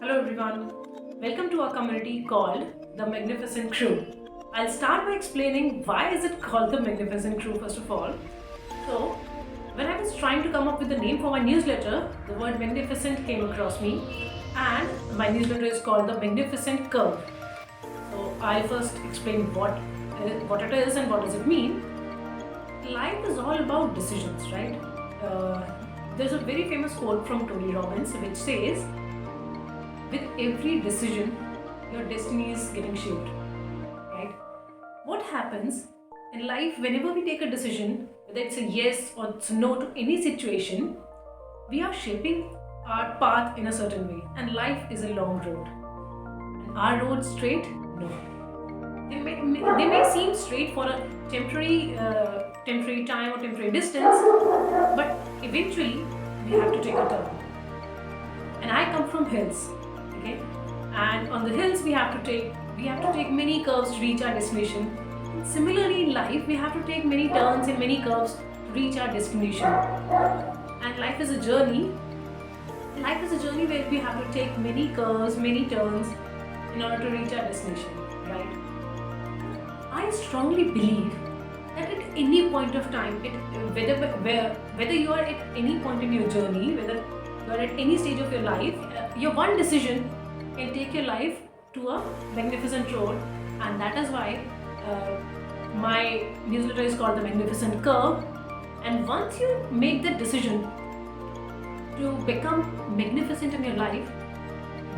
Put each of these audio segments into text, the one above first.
Hello everyone, welcome to our community called The Magnificent Crew. I'll start by explaining why is it called The Magnificent Crew first of all. So, when I was trying to come up with a name for my newsletter, the word magnificent came across me and my newsletter is called The Magnificent Curve. So, I'll first explain what it is and what does it mean. Life is all about decisions, right? There's a very famous quote from Tony Robbins which says, with every decision, your destiny is getting shaped, right? What happens in life whenever we take a decision, whether it's a yes or it's a no to any situation, we are shaping our path in a certain way. And life is a long road. And our road straight? No. They may seem straight for a temporary time or temporary distance, but eventually we have to take a turn. And I come from hills. Okay? And on the hills we have to take many curves to reach our destination. And similarly in life we have to take many turns and many curves to reach our destination. And life is a journey. Life is a journey where we have to take many curves, many turns in order to reach our destination, right? I strongly believe that at any point of time, whether you are at any point in your journey, whether you are at any stage of your life, your one decision can take your life to a magnificent road, and that is why my newsletter is called The Magnificent Curve. And once you make that decision to become magnificent in your life,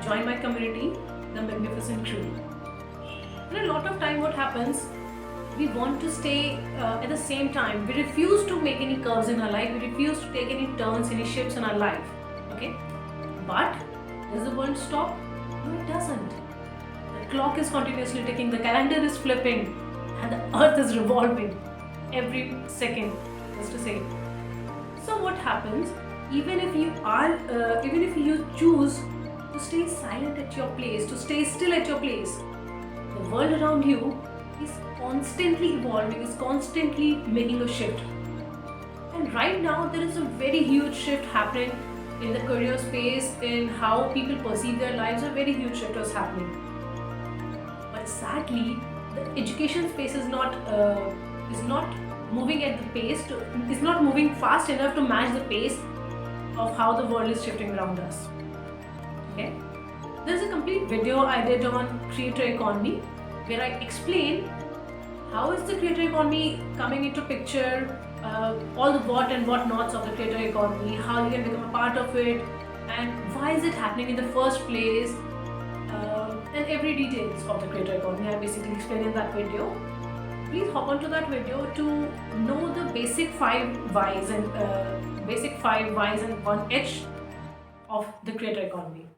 join my community, The Magnificent Crew. And a lot of time what happens, we want to stay at the same time. We refuse to make any curves in our life. We refuse to take any turns, any shifts in our life. Okay? But does the world stop? No, it doesn't. The clock is continuously ticking, the calendar is flipping, and the earth is revolving every second, just to say. So what happens, even if you choose to stay silent at your place, to stay still at your place, the world around you is constantly evolving, is constantly making a shift. And right now there is a very huge shift happening in the career space, in how people perceive their lives. A very huge shift is happening. But sadly, the education space is not moving at the pace, is not moving fast enough to match the pace of how the world is shifting around us. Okay? There's a complete video I did on creator economy where I explain how is the creator economy coming into picture, all the what and what nots of the creator economy, how you can become a part of it, and why is it happening in the first place, and every details of the creator economy I basically explained in that video. Please hop onto that video to know the basic 5 whys and 1 H of the creator economy.